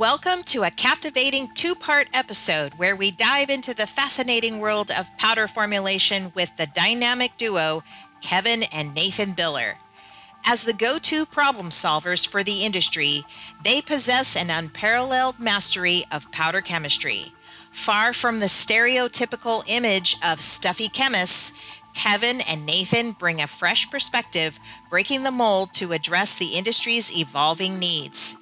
Welcome to a captivating two-part episode where we dive into the fascinating world of powder formulation with the dynamic duo, Kevin and Nathan Biller. As the go-to problem solvers for the industry, they possess an unparalleled mastery of powder chemistry. Far from the stereotypical image of stuffy chemists, Kevin and Nathan bring a fresh perspective, breaking the mold to address the industry's evolving needs.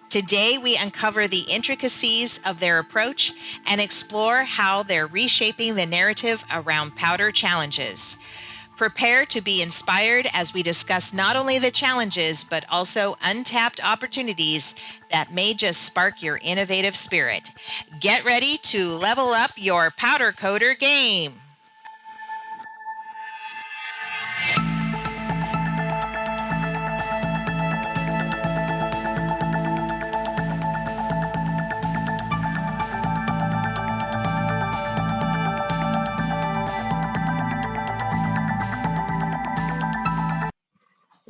Today, we uncover the intricacies of their approach and explore how they're reshaping the narrative around powder challenges. Prepare to be inspired as we discuss not only the challenges, but also untapped opportunities that may just spark your innovative spirit. Get ready to level up your powder coater game.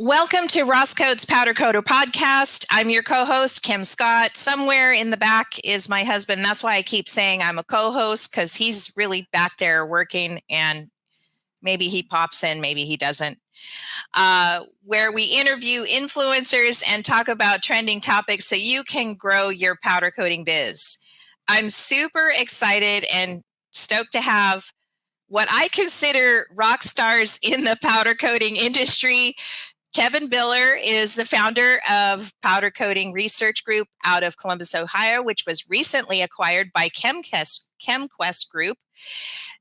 Welcome to Roscoe's Powder Coater Podcast. I'm your co-host, Kim Scott. Somewhere in the back is my husband. That's why I keep saying I'm a co-host, because he's really back there working, and maybe he pops in, maybe he doesn't. Where we interview influencers and talk about trending topics so you can grow your powder coating biz. I'm super excited and stoked to have what I consider rock stars in the powder coating industry. Kevin Biller is the founder of Powder Coating Research Group out of Columbus, Ohio, which was recently acquired by ChemQuest Group.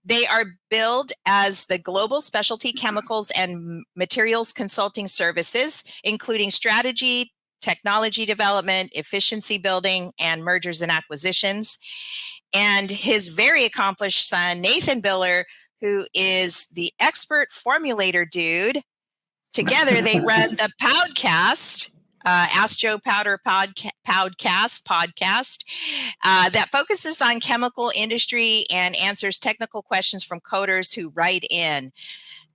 They are billed as the global specialty chemicals and materials consulting services, including strategy, technology development, efficiency building, and mergers and acquisitions. And his very accomplished son, Nathan Biller, who is the expert formulator dude. Together, they run the Podcast, Ask Joe Powder podcast that focuses on chemical industry and answers technical questions from coders who write in.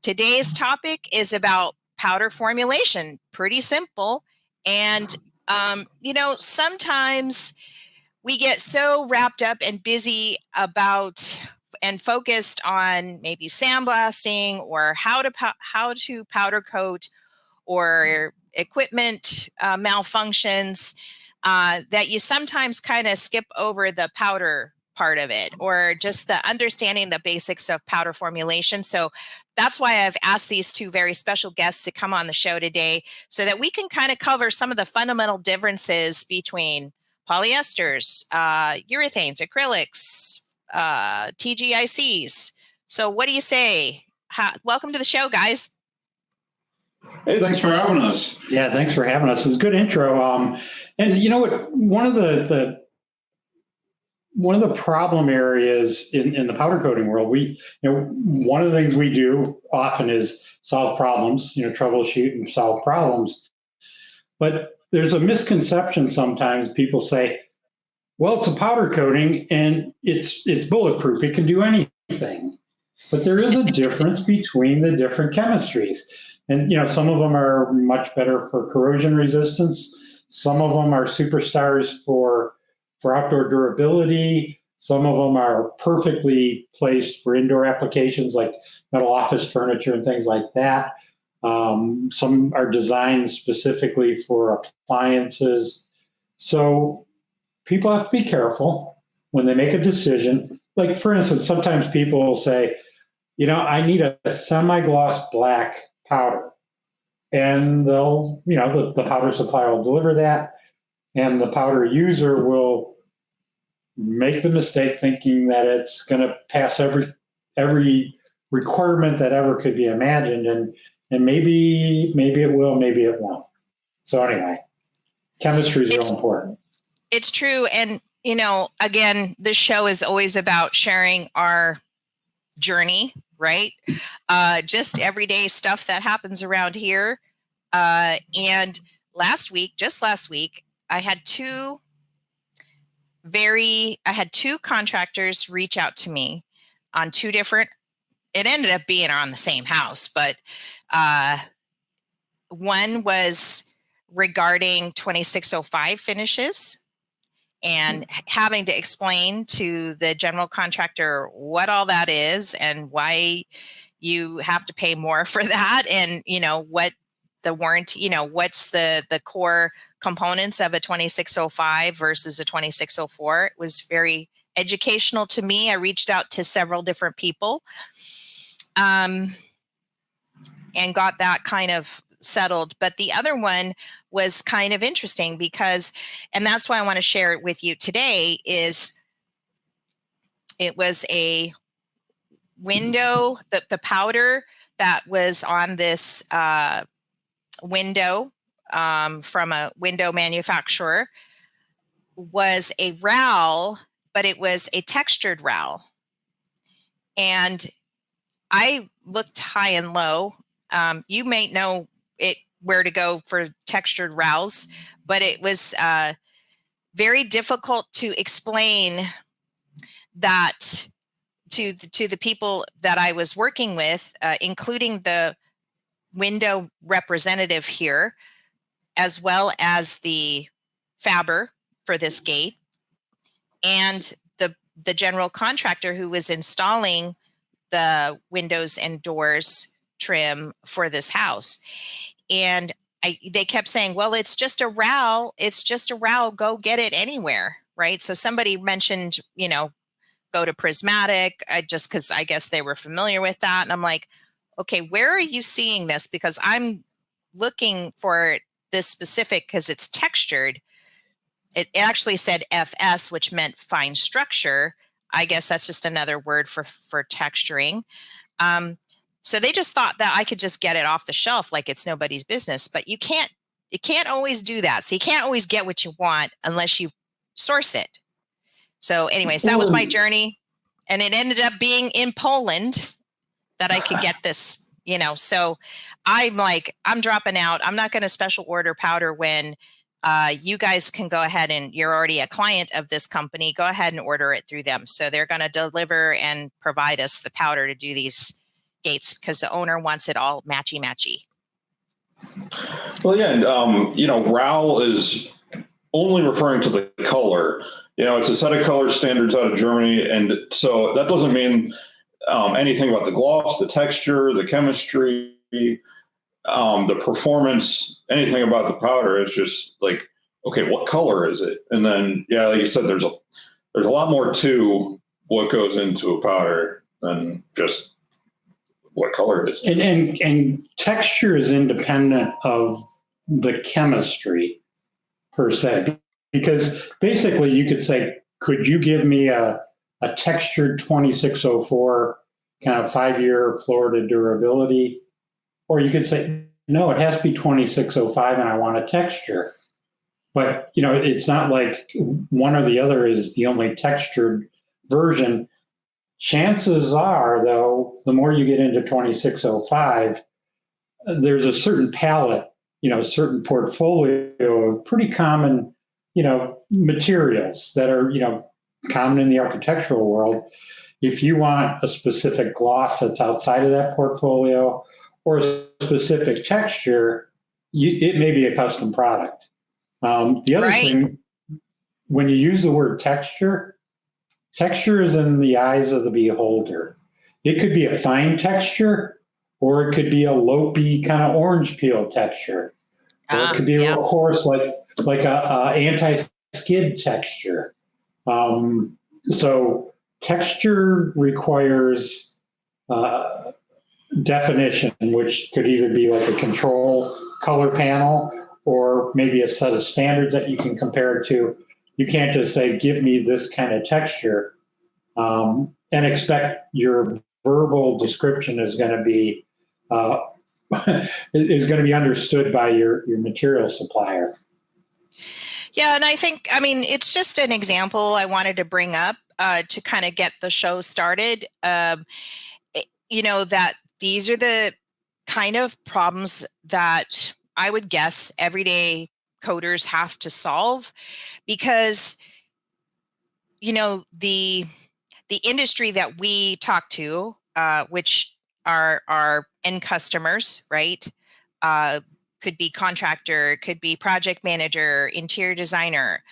Today's topic is about powder formulation. Pretty simple. And, sometimes we get so wrapped up and busy about and focused on maybe sandblasting or how to powder coat or equipment malfunctions that you sometimes kind of skip over the powder part of it, or just the understanding the basics of powder formulation. So that's why I've asked these two very special guests to come on the show today so that we can kind of cover some of the fundamental differences between polyesters, urethanes, acrylics, TGICs. So what do you say? Welcome to the show, guys. Hey, thanks for having us. Yeah, thanks for having us. It's a good intro. And you know what? One of the problem areas in the powder coating world, one of the things we do often is solve problems, troubleshoot and solve problems. But there's a misconception sometimes. People say, well, it's a powder coating and it's bulletproof. It can do anything. But there is a difference between the different chemistries. And, some of them are much better for corrosion resistance. Some of them are superstars for outdoor durability. Some of them are perfectly placed for indoor applications like metal office furniture and things like that. Some are designed specifically for appliances. So people have to be careful when they make a decision. Like, for instance, sometimes people will say, I need a semi-gloss black powder. And they'll, the powder supply will deliver that. And the powder user will make the mistake thinking that it's going to pass every requirement that ever could be imagined. And maybe it will, maybe it won't. So anyway, chemistry is real important. It's true. And, again, this show is always about sharing our journey, right? Just everyday stuff that happens around here. And just last week, I had two contractors reach out to me on two different, it ended up being on the same house, but one was regarding 2605 finishes, and having to explain to the general contractor what all that is and why you have to pay more for that, and what the warranty, what's the core components of a 2605 versus a 2604. It was very educational to me. I reached out to several different people and got that kind of settled. But the other one was kind of interesting because, and that's why I want to share it with you today, is it was a window, the powder that was on this window from a window manufacturer was a rowel, but it was a textured rowel. And I looked high and low. You may know it where to go for textured rowels, but it was very difficult to explain that to the people that I was working with, including the window representative here, as well as the fabber for this gate, and the general contractor who was installing the windows and doors trim for this house. And they kept saying, well, it's just a rowel. It's just a rowel. Go get it anywhere, right? So somebody mentioned, go to Prismatic, just because I guess they were familiar with that. And I'm like, okay, where are you seeing this? Because I'm looking for this specific, because it's textured. It actually said FS, which meant fine structure. I guess that's just another word for texturing. So they just thought that I could just get it off the shelf like it's nobody's business, but you can't always do that. So you can't always get what you want unless you source it. So anyways, that was my journey. And it ended up being in Poland that I could get this, so I'm like, I'm dropping out. I'm not going to special order powder when you guys can go ahead, and you're already a client of this company. Go ahead and order it through them. So they're going to deliver and provide us the powder to do these gates because the owner wants it all matchy-matchy. Well, yeah, and, RAL is only referring to the color. It's a set of color standards out of Germany, and so that doesn't mean anything about the gloss, the texture, the chemistry, the performance, anything about the powder. It's just like, okay, what color is it? And then, yeah, like you said, there's a lot more to what goes into a powder than just what color it is. And texture is independent of the chemistry per se, because basically you could say, could you give me a textured 2604 kind of 5-year Florida durability? Or you could say, no, it has to be 2605 and I want a texture. But, it's not like one or the other is the only textured version. Chances are, though, the more you get into 2605, there's a certain palette, a certain portfolio of pretty common, materials that are, common in the architectural world. If you want a specific gloss that's outside of that portfolio or a specific texture, it may be a custom product. The other thing, when you use the word texture is in the eyes of the beholder. It could be a fine texture, or it could be a lopey kind of orange peel texture. Or it could be real coarse, like a anti-skid texture. So texture requires definition, which could either be like a control color panel or maybe a set of standards that you can compare it to. You can't just say, give me this kind of texture, and expect your verbal description is going to be understood by your material supplier. Yeah, and I think, it's just an example I wanted to bring up to kind of get the show started. That these are the kind of problems that I would guess everyday coders have to solve, because the industry that we talk to, which are our end customers, right? Could be contractor, could be project manager, interior designer.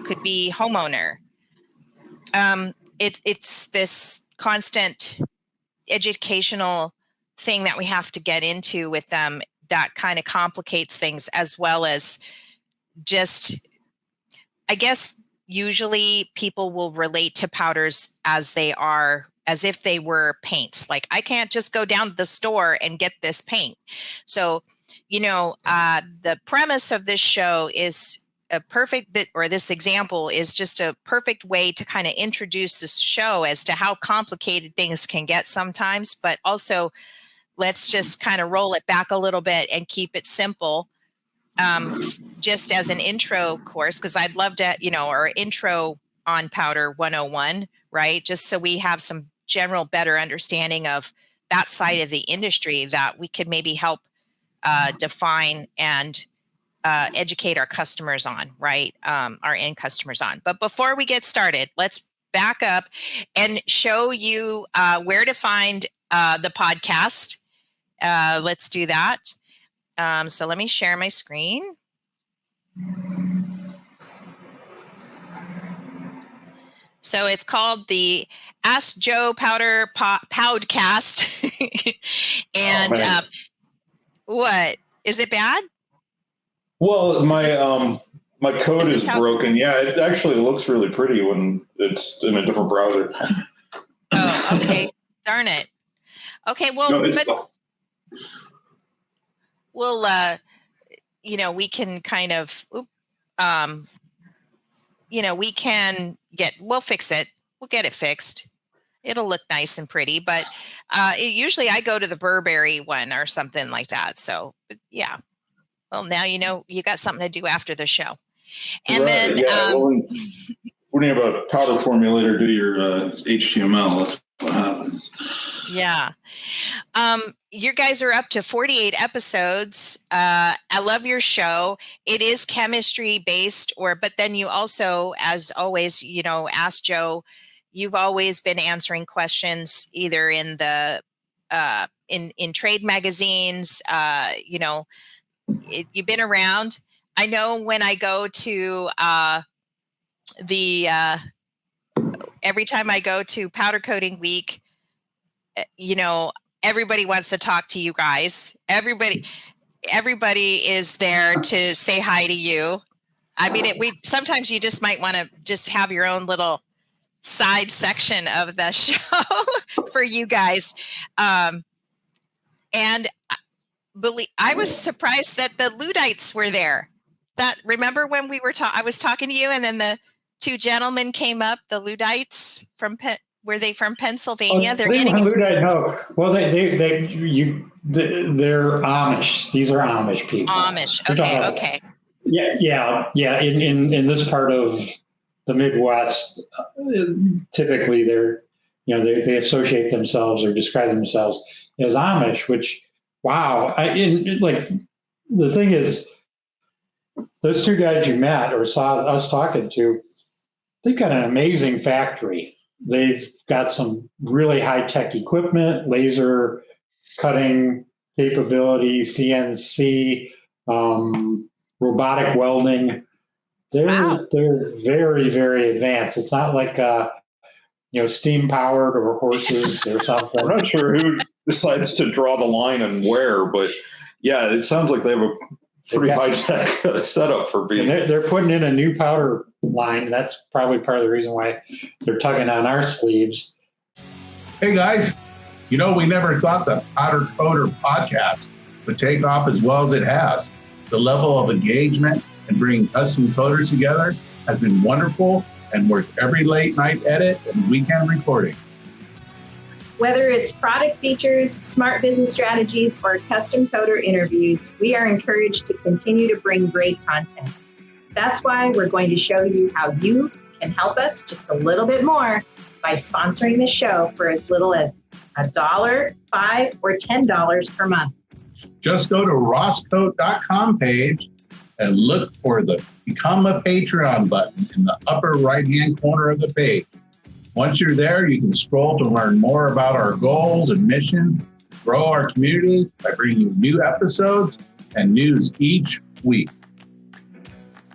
could be homeowner. It's this constant educational thing that we have to get into with them that kind of complicates things, as well as just, I guess, usually people will relate to powders as if they were paints. Like, I can't just go down to the store and get this paint. So, the premise of this show is this example is just a perfect way to kind of introduce this show as to how complicated things can get sometimes, but also let's just kind of roll it back a little bit and keep it simple. Just as an intro course, because I'd love to, or intro on Powder 101, right? Just so we have some general better understanding of that side of the industry that we could maybe help define and educate our customers on, right? Our end customers on. But before we get started, let's back up and show you where to find the podcast. Let's do that. So let me share my screen. So it's called the Ask Joe Powder Podcast. And what? Is it bad? Well, my code is broken. Yeah, it actually looks really pretty when it's in a different browser. Oh, okay. Darn it. Okay, well, no, we can kind of, we'll fix it. We'll get it fixed. It'll look nice and pretty, but usually I go to the Burberry one or something like that. So yeah. Well, now you got something to do after the show. And right, then when you have a powder formulator do your HTML, that's what happens. Yeah. You guys are up to 48 episodes. I love your show. It is chemistry based, but then you also, as always, Ask Joe. You've always been answering questions either in the in trade magazines. You've been around. I know when I go to every time I go to Powder Coating Week, everybody wants to talk to you guys. Everybody is there to say hi to you. I mean, sometimes you just might want to just have your own little side section of the show for you guys. And I was surprised that the Luddites were there. Remember when I was talking to you, and then the two gentlemen came up, the Luddites were they from Pennsylvania? They're Luddite. No, well, they're Amish. These are Amish people. Amish. Okay. Yeah. In this part of the Midwest, typically they associate themselves or describe themselves as Amish, which, wow. The thing is, those two guys you met or saw us talking to, they've got an amazing factory. They've got some really high-tech equipment, laser cutting capability, CNC, robotic welding. They're very, very advanced. It's not like steam powered or horses or something. I'm not sure who decides to draw the line and where, but yeah, it sounds like they have a pretty high-tech setup for being. They're putting in a new powder line. That's probably part of the reason why they're tugging on our sleeves. Hey guys, we never thought the Powder Coder podcast would take off as well as it has. The level of engagement and bringing custom coders together has been wonderful and worth every late night edit and weekend recording. Whether it's product features, smart business strategies, or custom coder interviews, we are encouraged to continue to bring great content. That's why we're going to show you how you can help us just a little bit more by sponsoring the show for as little as $1, $5, or $10 per month. Just go to rosscoat.com page and look for the Become a Patreon button in the upper right-hand corner of the page. Once you're there, you can scroll to learn more about our goals and mission, grow our community by bringing you new episodes and news each week.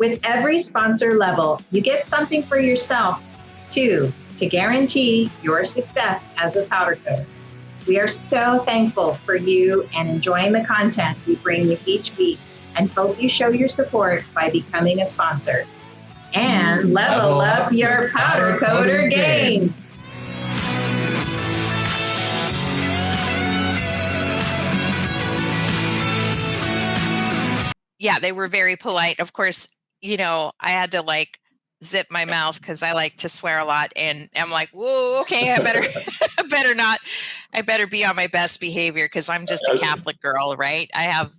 With every sponsor level, you get something for yourself, too, to guarantee your success as a powder coater. We are so thankful for you and enjoying the content we bring you each week, and hope you show your support by becoming a sponsor. And level up your powder coater game. Yeah, they were very polite. Of course, I had to like zip my mouth because I like to swear a lot, and I'm like, whoa, okay, I better I better be on my best behavior because I'm just a Catholic girl, right? I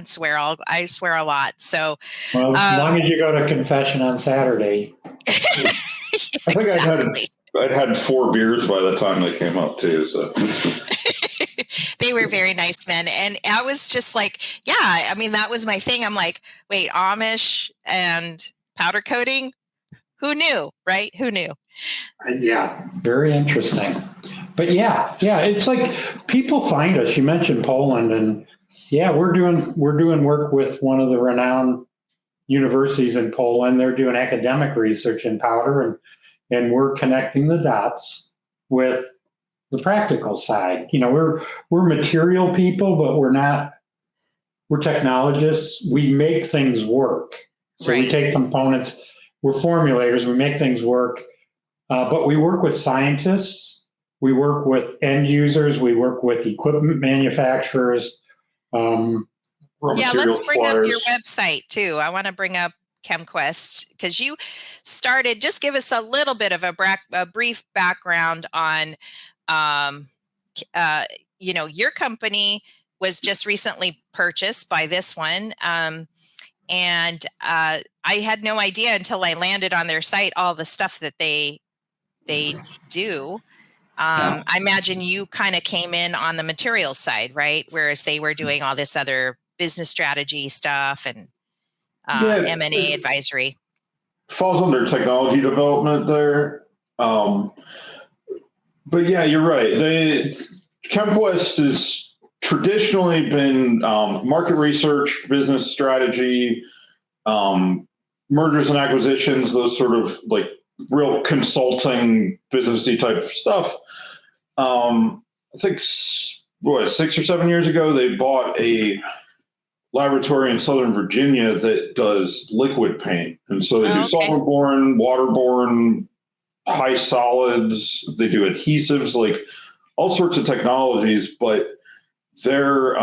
swear a lot. So Well, as long as you go to confession on Saturday. I think exactly. I'd had 4 beers by the time they came up too. So they were very nice men. And I was just like, yeah, I mean, that was my thing. I'm like, wait, Amish and powder coating? Who knew, right? Who knew? Yeah, very interesting. But yeah, it's like people find us. You mentioned Poland, and yeah, we're doing work with one of the renowned universities in Poland. They're doing academic research in powder, and we're connecting the dots with the practical side. We're material people, but we're technologists. We make things work. So right. We take components, we're formulators, we make things work, but we work with scientists, we work with end users, we work with equipment manufacturers. Let's bring up your website too. I want to bring up ChemQuest because you started, just give us a little bit of a brief background on, your company was just recently purchased by this one. And I had no idea until I landed on their site, all the stuff that they do. I imagine you kind of came in on the materials side, right? Whereas they were doing all this other business strategy stuff and M&A advisory. Falls under technology development there. But yeah, you're right. ChemQuest has traditionally been market research, business strategy, mergers and acquisitions, those sort of like real consulting, businessy type of stuff. I think 6 or 7 years ago, they bought a laboratory in Southern Virginia that does liquid paint. And so they do solvent-borne, waterborne, high solids. They do adhesives, like all sorts of technologies, but their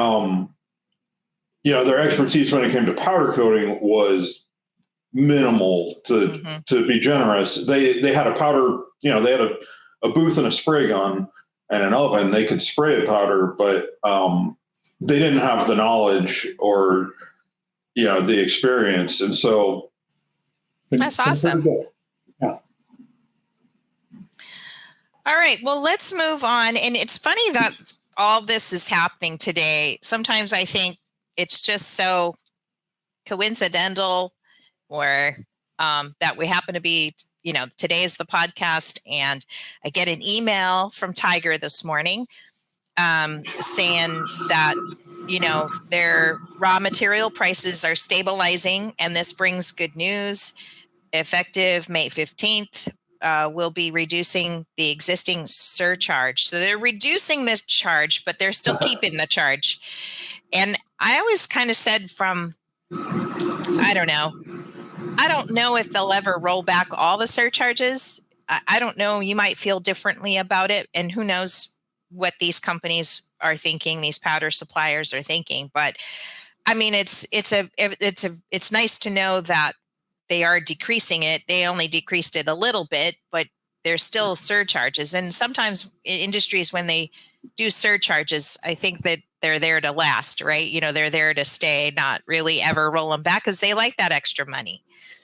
expertise when it came to powder coating was minimal, to be generous. They had a powder, they had a booth and a spray gun and an oven. They could spray a powder, but they didn't have the knowledge or the experience. And so that's awesome. Yeah. All right, well, let's move on. And it's funny that all this is happening today. Sometimes I think it's just so coincidental, or that we happen to be, today is the podcast, and I get an email from Tiger this morning saying that, their raw material prices are stabilizing, and this brings good news. Effective May 15th, we'll be reducing the existing surcharge. So they're reducing this charge, but they're still keeping the charge. And I always kind of said I don't know if they'll ever roll back all the surcharges. I don't know. You might feel differently about it. And who knows what these companies are thinking, these powder suppliers are thinking. But I mean, it's nice to know that they are decreasing it. They only decreased it a little bit, but there's still surcharges. And sometimes in industries, when they do surcharges, I think that they're there to last, right? They're there to stay, not really ever roll them back because they like that extra money.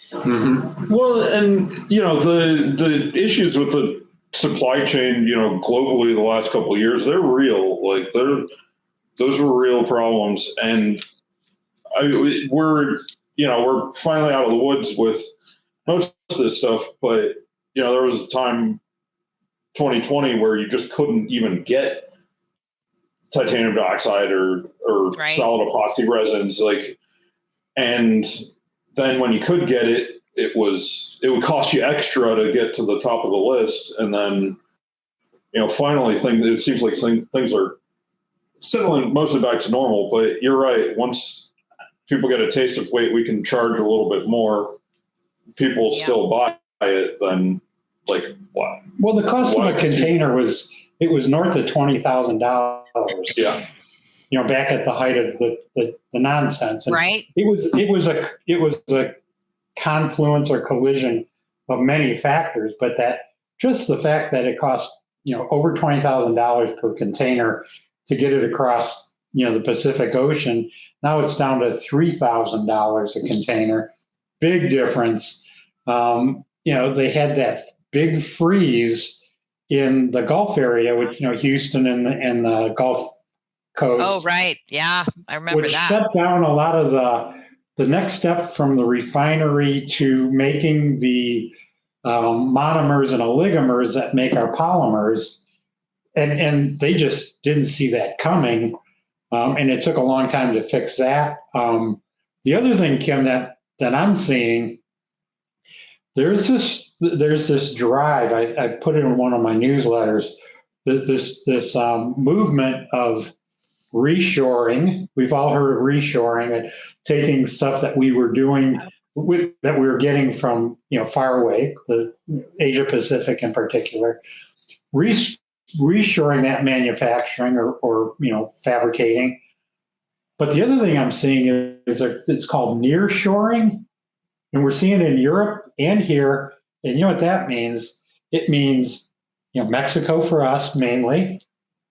Mm-hmm. Well, and the issues with the supply chain, globally the last couple of years, they're real. Like those were real problems, and we're finally out of the woods with most of this stuff. But there was a time, 2020, where you just couldn't even get titanium dioxide or right. solid epoxy resins, and then when you could get it, it would cost you extra to get to the top of the list. And then, finally it seems like things are settling mostly back to normal. But you're right. Once people get a taste of, wait, we can charge a little bit more, people still buy it, then like, wow. Well, the cost of a container was north of $20,000. Yeah. Back at the height of the nonsense. And right. It was a confluence or collision of many factors, but just the fact that it cost, over $20,000 per container to get it across, the Pacific Ocean. Now it's down to $3,000 a container. Big difference. They had that big freeze in the Gulf area, which, Houston and the Gulf Coast. Oh, right. Yeah, I remember which that. shut down a lot of the next step from the refinery to making the monomers and oligomers that make our polymers. And they just didn't see that coming. And it took a long time to fix that. The other thing, Kim, that I'm seeing, there's this drive. I put it in one of my newsletters. This movement of reshoring. We've all heard of reshoring, and taking stuff that we were doing that we were getting from far away, the Asia Pacific in particular, reshoring that manufacturing or fabricating. But the other thing I'm seeing is it's called nearshoring, and we're seeing it in Europe and here. And you know what that means? It means Mexico for us mainly.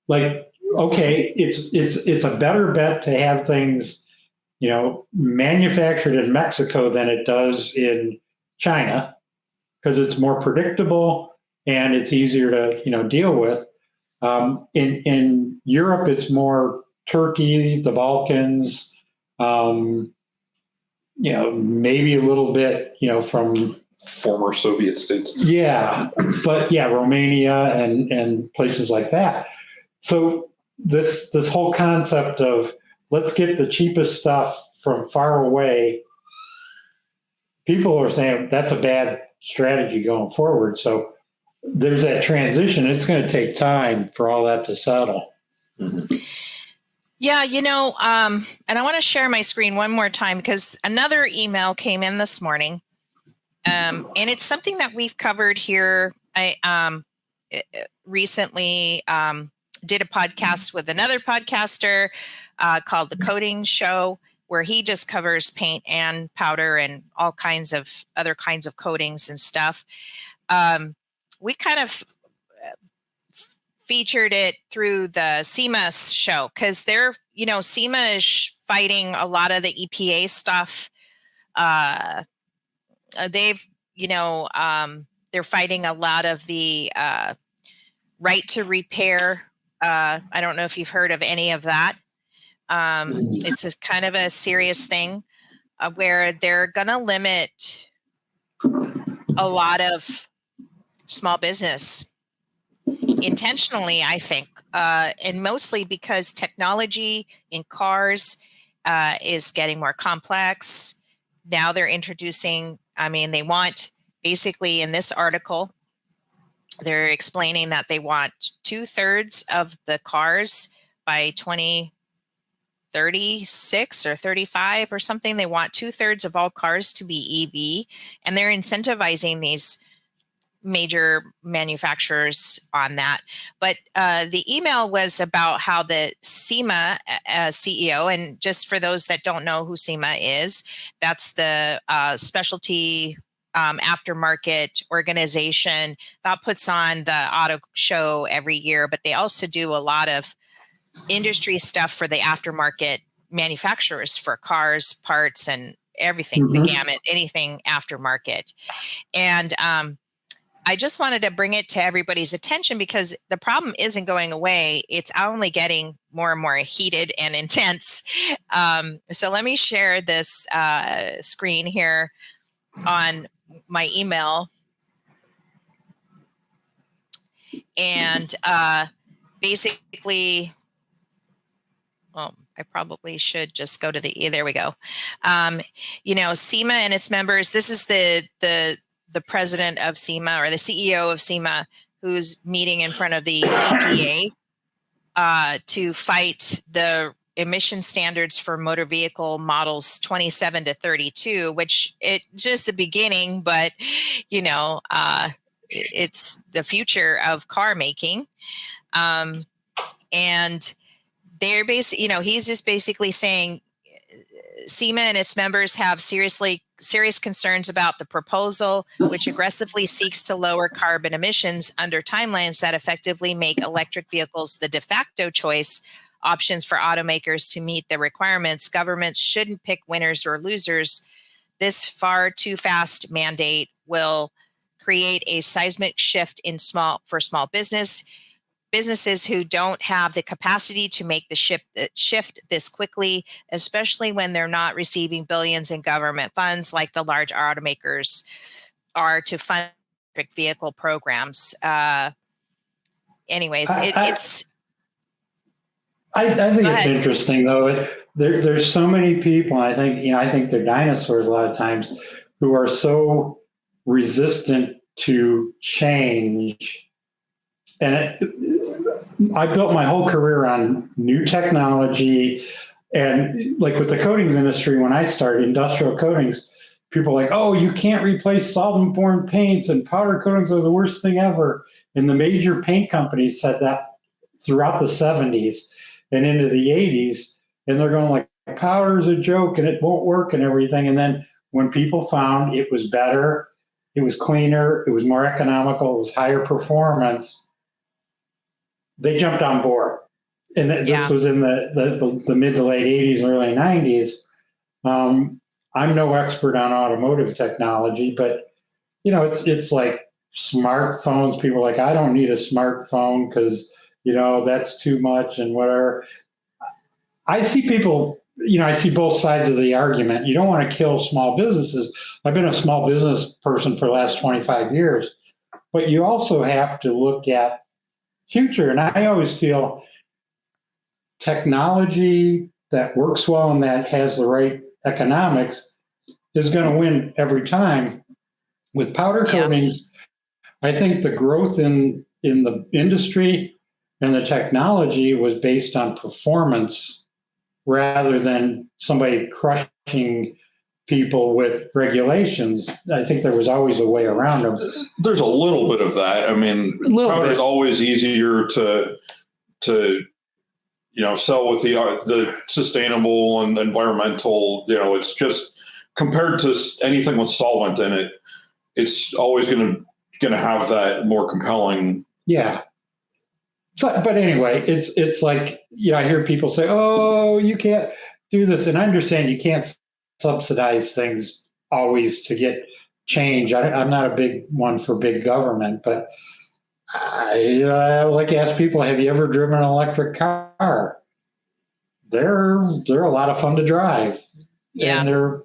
Like, okay, it's a better bet to have things manufactured in Mexico than it does in China, because it's more predictable and it's easier to deal with. In Europe, it's more Turkey, the Balkans, maybe a little bit from former Soviet states. Yeah, but Romania and places like that. So this whole concept of let's get the cheapest stuff from far away, people are saying that's a bad strategy going forward. So there's that transition. It's going to take time for all that to settle. Mm-hmm. Yeah, and I want to share my screen one more time because another email came in this morning. And it's something that we've covered here. I recently did a podcast with another podcaster called The Coating Show, where he just covers paint and powder and all kinds of other kinds of coatings and stuff. We kind of featured it through the SEMA show because SEMA is fighting a lot of the EPA stuff. They're fighting a lot of the right to repair. I don't know if you've heard of any of that. It's a kind of a serious thing where they're going to limit a lot of small business intentionally, I think, and mostly because technology in cars is getting more complex. Now they're introducing, they want, basically in this article, they're explaining that they want 2/3 of the cars by 2036 or 35 or something. They want 2/3 of all cars to be EV, and they're incentivizing these major manufacturers on that. But the email was about how the SEMA CEO, and just for those that don't know who SEMA is, that's the specialty aftermarket organization that puts on the auto show every year, but they also do a lot of industry stuff for the aftermarket manufacturers for cars, parts, and everything, the gamut, anything aftermarket. And I just wanted to bring it to everybody's attention because the problem isn't going away. It's only getting more and more heated and intense. So let me share this screen here on my email. And basically, I probably should just go to there we go. SEMA and its members, this is the president of SEMA, or the CEO of SEMA, who's meeting in front of the EPA to fight the emission standards for motor vehicle models 27 to 32, which it just the beginning, but it's the future of car making. And they're basically, he's just basically saying SEMA and its members have serious concerns about the proposal, which aggressively seeks to lower carbon emissions under timelines that effectively make electric vehicles the de facto choice options for automakers to meet the requirements. Governments shouldn't pick winners or losers. This far too fast mandate will create a seismic shift for small businesses who don't have the capacity to make the shift this quickly, especially when they're not receiving billions in government funds like the large automakers are to fund electric vehicle programs. Anyways, it's. I think it's interesting though. There's so many people. I think they're dinosaurs a lot of times, who are so resistant to change. And I built my whole career on new technology, and like with the coatings industry, when I started industrial coatings, people were like, oh, you can't replace solvent-borne paints, and powder coatings are the worst thing ever. And the major paint companies said that throughout the 70s and into the 80s, and they're going like, powder's a joke and it won't work and everything. And then when people found it was better, it was cleaner, it was more economical, it was higher performance, they jumped on board. And this was in the mid to late 80s and early 90s. I'm no expert on automotive technology, but it's like smartphones. People are like, I don't need a smartphone because that's too much and whatever. I see people, I see both sides of the argument. You don't want to kill small businesses. I've been a small business person for the last 25 years, but you also have to look at future. And I always feel technology that works well and that has the right economics is going to win every time. With powder coatings, I think the growth in the industry and the technology was based on performance rather than somebody crushing people with regulations. I think there was always a way around them. There's a little bit of that. I mean, powder is always easier to sell with the sustainable and environmental. It's just compared to anything with solvent in it, it's always going to have that more compelling. Yeah. But anyway, it's like, I hear people say, oh, you can't do this. And I understand you can't subsidize things always to get change. I'm not a big one for big government, but I like to ask people, have you ever driven an electric car? They're a lot of fun to drive. Yeah. And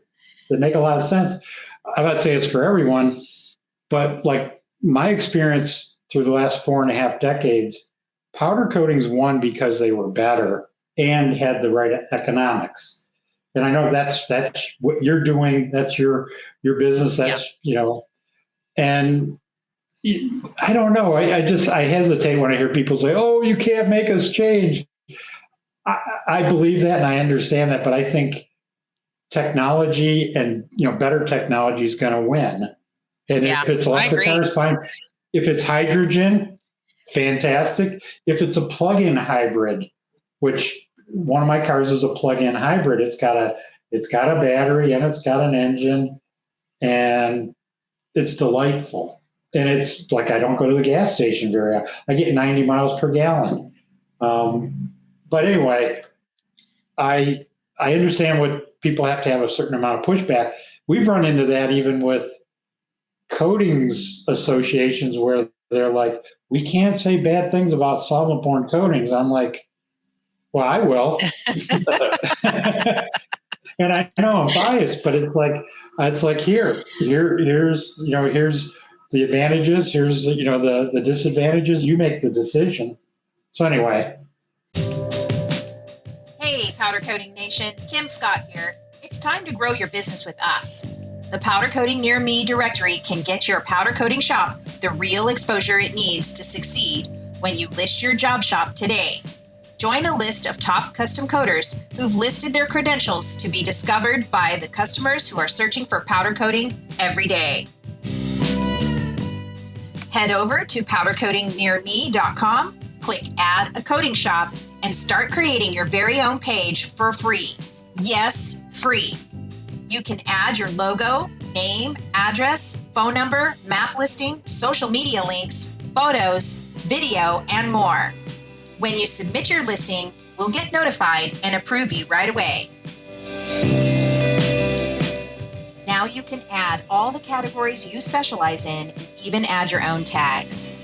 they make a lot of sense. I'm not saying it's for everyone, but like my experience through the last 4.5 decades, powder coatings won because they were better and had the right economics. And I know that's what you're doing. That's your business. That's, and I don't know. I hesitate when I hear people say, oh, you can't make us change. I believe that and I understand that, but I think technology and, better technology is going to win. And if it's electric cars, fine. If it's hydrogen, fantastic. If it's a plug-in hybrid, which one of my cars is a plug-in hybrid, it's got a battery and it's got an engine and it's delightful. And it's like, I don't go to the gas station very often. I get 90 miles per gallon. But anyway, I understand what people have to have a certain amount of pushback. We've run into that even with coatings associations where they're like, we can't say bad things about solvent-borne coatings. I'm like, well, I will. And I know I'm biased, but it's like here's the advantages, here's the disadvantages. You make the decision. So anyway. Hey, Powder Coating Nation. Kim Scott here. It's time to grow your business with us. The Powder Coating Near Me directory can get your powder coating shop the real exposure it needs to succeed when you list your job shop today. Join a list of top custom coaters who've listed their credentials to be discovered by the customers who are searching for powder coating every day. Head over to powdercoatingnearme.com, click Add a Coating Shop, and start creating your very own page for free. Yes, free. You can add your logo, name, address, phone number, map listing, social media links, photos, video, and more. When you submit your listing, we'll get notified and approve you right away. Now you can add all the categories you specialize in and even add your own tags.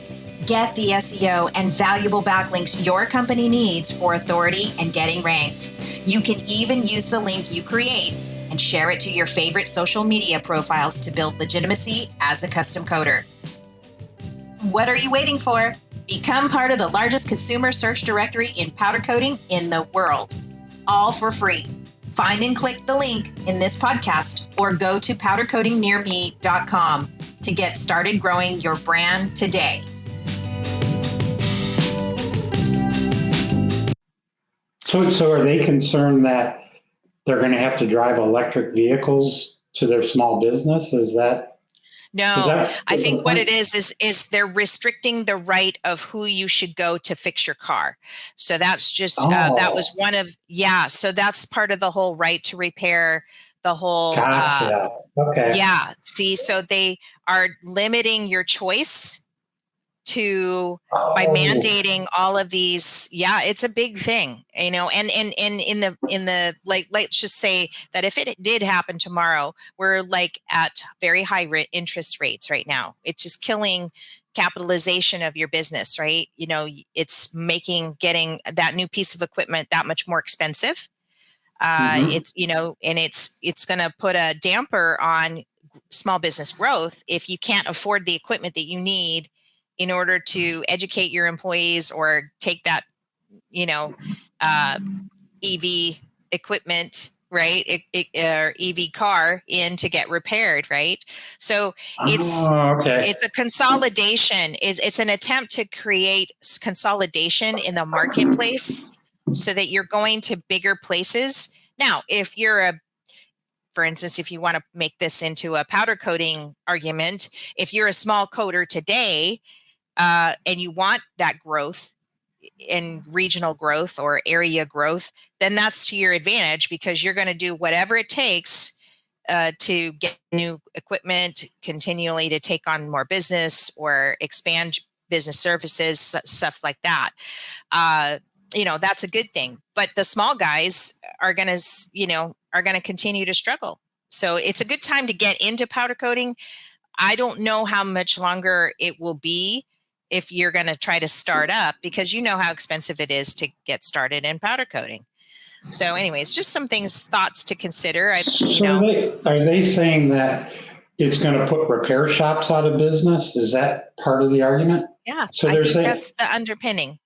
Get the SEO and valuable backlinks your company needs for authority and getting ranked. You can even use the link you create and share it to your favorite social media profiles to build legitimacy as a custom coder. What are you waiting for? Become part of the largest consumer search directory in powder coating in the world, all for free. Find and click the link in this podcast or go to powdercoatingnearme.com to get started growing your brand today. So are they concerned that they're going to have to drive electric vehicles to their small business? No, I think what it is they're restricting the right of who you should go to fix your car. So that's just, that was one of, so that's part of the whole right to repair, the whole, Gotcha. Okay. Yeah. See, so they are limiting your choice by mandating all of these. Yeah, it's a big thing, and in the let's just say that if it did happen tomorrow, we're like at very high interest rates right now. It's just killing capitalization of your business, right? It's making getting that new piece of equipment that much more expensive. It's and it's going to put a damper on small business growth if you can't afford the equipment that you need in order to educate your employees or take that, EV equipment, right? Or EV car in to get repaired, right? So it's a consolidation. It's an attempt to create consolidation in the marketplace so that you're going to bigger places. Now, if you're for instance, if you want to make this into a powder coating argument, if you're a small coder today, and you want that growth in regional growth or area growth, then that's to your advantage because you're going to do whatever it takes to get new equipment, continually to take on more business or expand business services, stuff like that. That's a good thing. But the small guys are going to continue to struggle. So it's a good time to get into powder coating. I don't know how much longer it will be if you're going to try to start up, because you know how expensive it is to get started in powder coating. So anyways, just some thoughts to consider. Are they saying that it's going to put repair shops out of business? Is that part of the argument? Yeah, so I think that's the underpinning.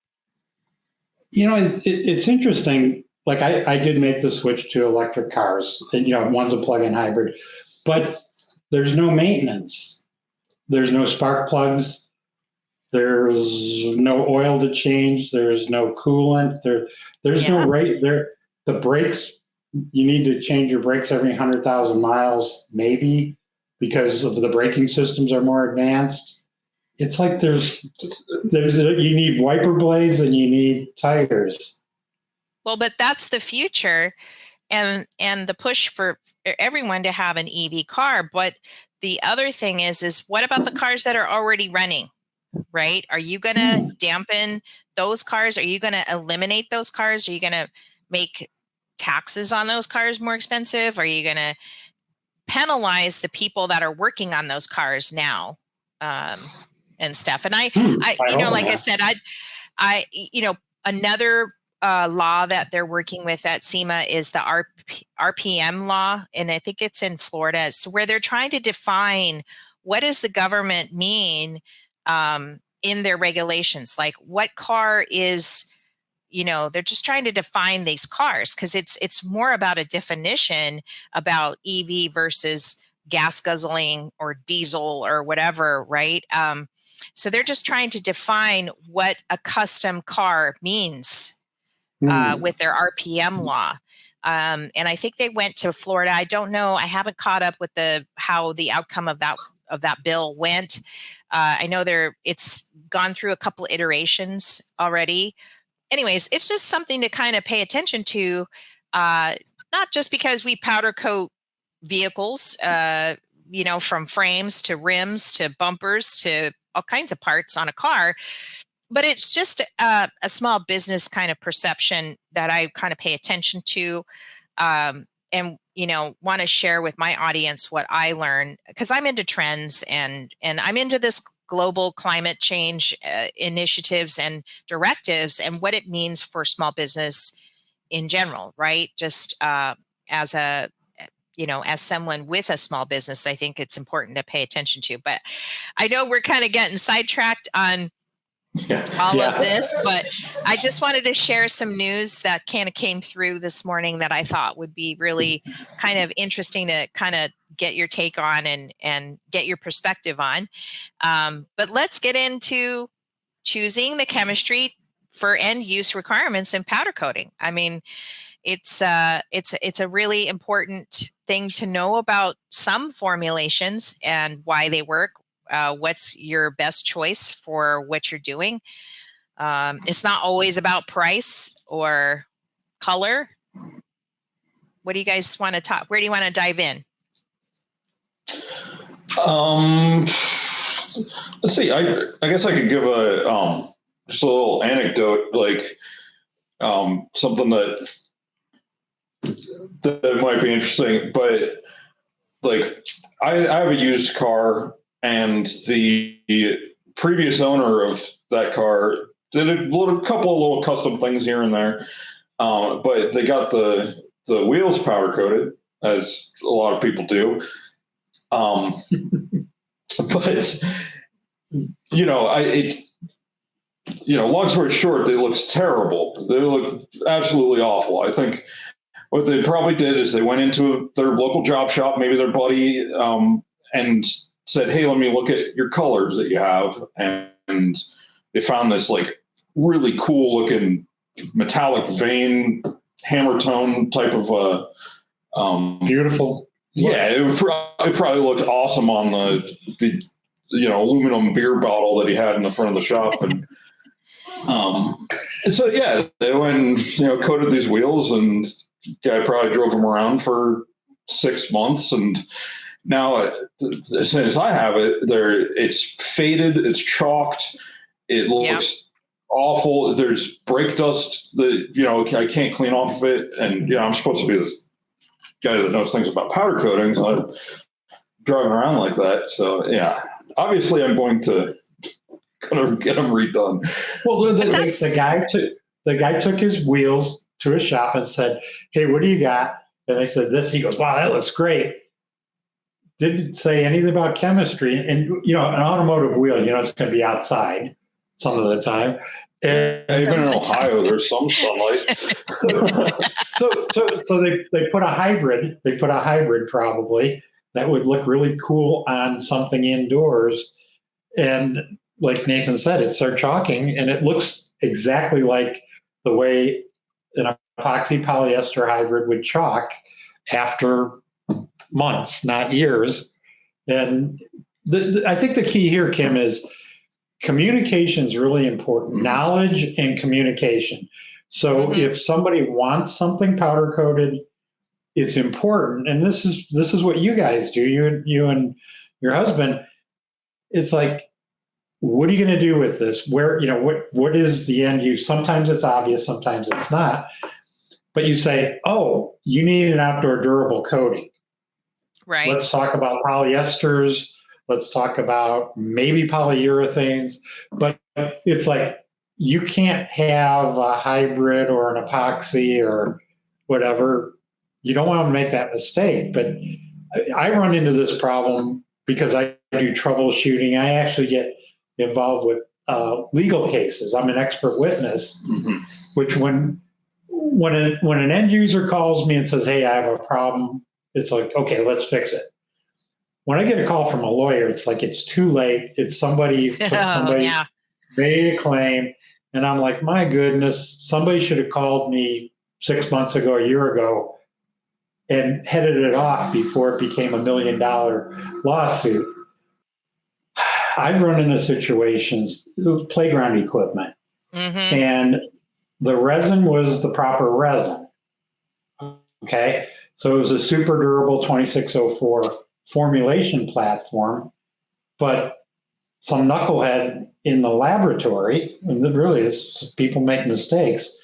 It's interesting. Like I did make the switch to electric cars, and one's a plug-in hybrid, but there's no maintenance. There's no spark plugs. There's no oil to change. There's no coolant. There's no right there. The brakes, you need to change your brakes every 100,000 miles, maybe, because of the braking systems are more advanced. It's like you need wiper blades and you need tires. Well, but that's the future, and the push for everyone to have an EV car. But the other thing is what about the cars that are already running? Right? Are you going to dampen those cars? Are you going to eliminate those cars? Are you going to make taxes on those cars more expensive? Are you going to penalize the people that are working on those cars now, and stuff? And I said, another law that they're working with at SEMA is the RPM law, and I think it's in Florida, so where they're trying to define what does the government mean in their regulations, like what car is they're just trying to define these cars, because it's more about a definition about EV versus gas guzzling or diesel or whatever, right? So they're just trying to define what a custom car means with their RPM law. And I think they went to Florida. I don't know. I haven't caught up with how the outcome of that bill went. I know it's gone through a couple iterations already. Anyways, it's just something to kind of pay attention to, not just because we powder coat vehicles, from frames to rims to bumpers to all kinds of parts on a car, but it's just a small business kind of perception that I kind of pay attention to, and want to share with my audience what I learned, because I'm into trends and I'm into this global climate change initiatives and directives and what it means for small business in general, right? Just as someone with a small business, I think it's important to pay attention to. But I know we're kind of getting sidetracked on all of this, but I just wanted to share some news that kind of came through this morning that I thought would be really kind of interesting to kind of get your take on and get your perspective on. But let's get into choosing the chemistry for end use requirements in powder coating. I mean, it's a really important thing to know about some formulations and why they work. What's your best choice for what you're doing? It's not always about price or color. What do you guys want to talk? Where do you want to dive in? Let's see. I guess I could give just a little anecdote, like something that might be interesting. But like, I have a used car, and the previous owner of that car did a couple of little custom things here and there, but they got the wheels powder coated, as a lot of people do. But long story short, they look terrible. They look absolutely awful. I think what they probably did is they went into their local job shop, maybe their buddy, and said, "Hey, let me look at your colors that you have." And they found this like really cool looking metallic vein hammer tone type of beautiful. Yeah, it probably looked awesome on the aluminum beer bottle that he had in the front of the shop. And so yeah, they went and coated these wheels, and guy probably drove them around for 6 months, and now as soon as I have it, it's faded, it's chalked, it looks awful. There's brake dust that I can't clean off of it, and I'm supposed to be this guy that knows things about powder coating, so I'm driving around like that. So yeah, obviously I'm going to get them redone. Well, the guy took his wheels to his shop and said, "Hey, what do you got?" And they said this. He goes, "Wow, that looks great." Didn't say anything about chemistry. And an automotive wheel, it's going to be outside some of the time. And even in Ohio, there's some sunlight. so they put a hybrid. They put a hybrid probably that would look really cool on something indoors. And like Nathan said, it started chalking, and it looks exactly like the way an epoxy polyester hybrid would chalk after months, not years. And I think the key here, Kim, is communication is really important. Knowledge and communication. So if somebody wants something powder coated, it's important. And this is what you guys do. You and your husband. It's like, what are you going to do with this? Where what is the end use? Sometimes it's obvious, sometimes it's not. But you say, "Oh, you need an outdoor durable coating." Right. Let's talk about polyesters. Let's talk about maybe polyurethanes. But it's like, you can't have a hybrid or an epoxy or whatever. You don't want to make that mistake. But I run into this problem because I do troubleshooting. I actually get involved with legal cases. I'm an expert witness, Mhm. which when an end user calls me and says, "Hey, I have a problem," it's like, okay, let's fix it. When I get a call from a lawyer, it's like it's too late. It's somebody Oh, yeah. made a claim, and I'm like, my goodness, somebody should have called me 6 months ago, a year ago, and headed it off before it became $1 million lawsuit. I've run into situations, it was playground equipment, Mm-hmm. and the resin was the proper resin. Okay. So it was a super durable 2604 formulation platform, but some knucklehead in the laboratory, and it really is people make mistakes,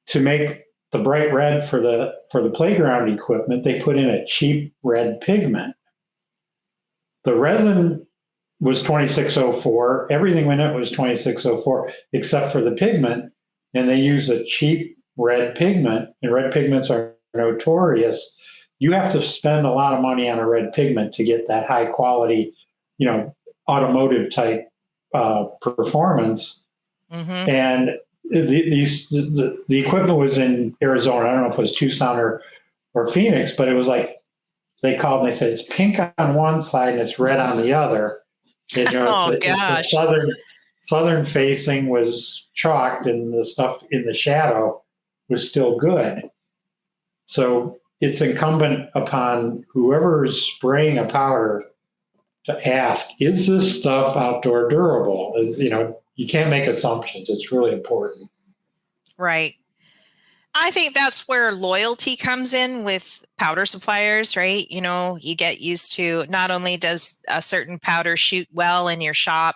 to make the bright red for the playground equipment, they put in a cheap red pigment. The resin was 2604. Everything in it was 2604 except for the pigment, and they used a cheap red pigment, and red pigments are notorious. You have to spend a lot of money on a red pigment to get that high quality, automotive type performance. Mm-hmm. And the equipment was in Arizona. I don't know if it was Tucson or Phoenix, but it was like they called and they said it's pink on one side and it's red on the other. And, Oh, it's gosh. the southern facing was chalked, and the stuff in the shadow was still good. So it's incumbent upon whoever is spraying a powder to ask, is this stuff outdoor durable? You can't make assumptions. It's really important. Right. I think that's where loyalty comes in with powder suppliers, right? You get used to, not only does a certain powder shoot well in your shop,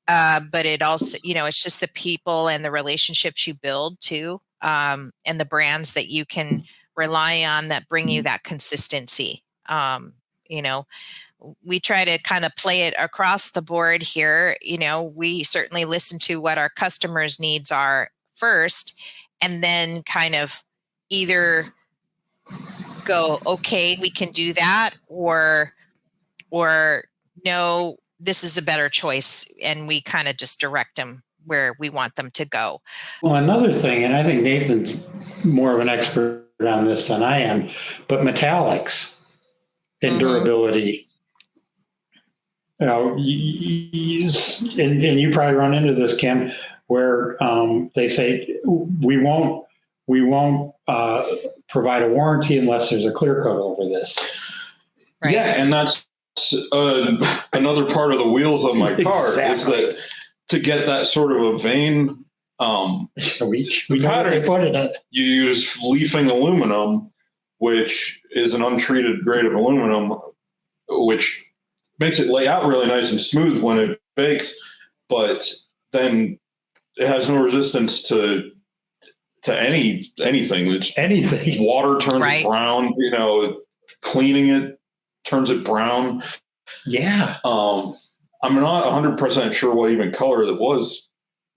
but it also, it's just the people and the relationships you build too, and the brands that you can rely on that bring you that consistency. We try to kind of play it across the board here. We certainly listen to what our customers' needs are first, and then kind of either go, okay, we can do that, or no, this is a better choice, and we kind of just direct them where we want them to go. Well, another thing, and I think Nathan's more of an expert on this than I am, but metallics and durability. And you probably run into this, Kim, where they say we won't provide a warranty unless there's a clear coat over this. Right. Yeah, and that's another part of the wheels of my car is that to get that sort of a vein, we pattern, put it in. You use leafing aluminum, which is an untreated grade of aluminum, which makes it lay out really nice and smooth when it bakes, but then it has no resistance to anything. It's anything. Water turns it brown. Cleaning it turns it brown. Yeah. I'm not 100% sure what even color it was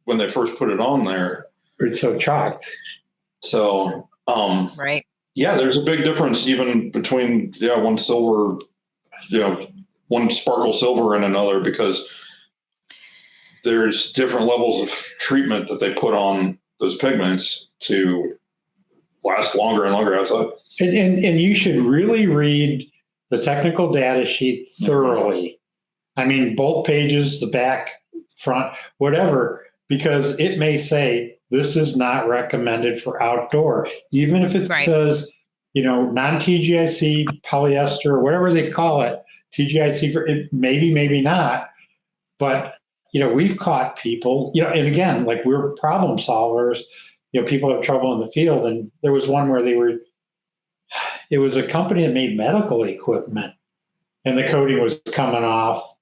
when they first put it on there. It's so chalked. So, right. Yeah, there's a big difference even between one silver, one sparkle silver and another, because there's different levels of treatment that they put on those pigments to last longer and longer outside. And you should really read the technical data sheet thoroughly. I mean, both pages, the back, front, whatever, because it may say this is not recommended for outdoor, even if it says, non-TGIC polyester, whatever they call it, TGIC for it, maybe not. But, we've caught people, and again, like we're problem solvers, people have trouble in the field. And there was one where it was a company that made medical equipment, and the coating was coming off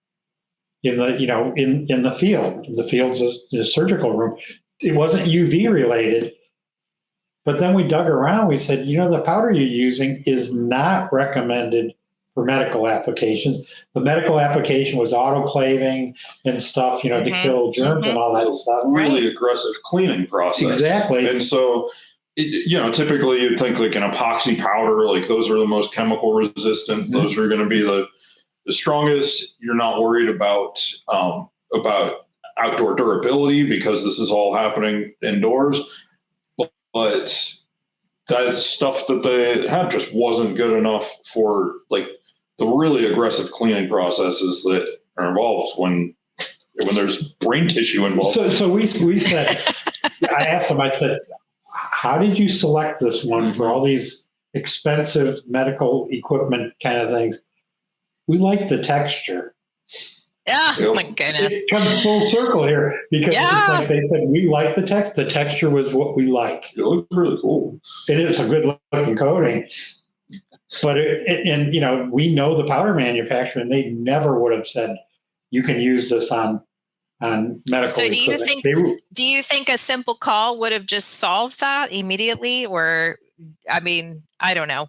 in the, in the field. The field's a surgical room. It wasn't UV related. But then we dug around, we said, the powder you're using is not recommended for medical applications. The medical application was autoclaving and stuff, to kill germs and all that stuff. Really aggressive cleaning process. Exactly. And so, typically you'd think like an epoxy powder, like those are the most chemical resistant. Mm-hmm. Those are going to be the strongest. You're not worried about outdoor durability because this is all happening indoors. But that stuff that they had just wasn't good enough for like the really aggressive cleaning processes that are involved when there's brain tissue involved. So we said, I asked them, I said, how did you select this one for all these expensive medical equipment kind of things? We like the texture. Oh my goodness. It comes full circle here because it's like they said, we like the texture was what we like. It looked really cool. It is a good looking coating. But and you know, we know the powder manufacturer, and they never would have said you can use this on medical so equipment. Do you think a simple call would have just solved that immediately? Or, I mean, I don't know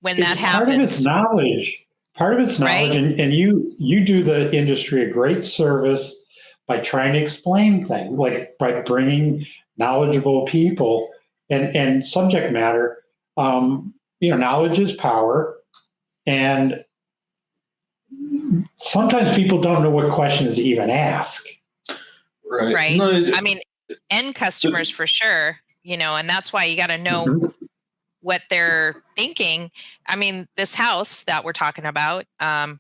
when that happens. Part of it's knowledge. Right? And you do the industry a great service by trying to explain things, like by bringing knowledgeable people and subject matter. Knowledge is power, and sometimes people don't know what questions to even ask. Right. No, I mean, end customers for sure, and that's why you got to know what they're thinking. I mean, this house that we're talking about, has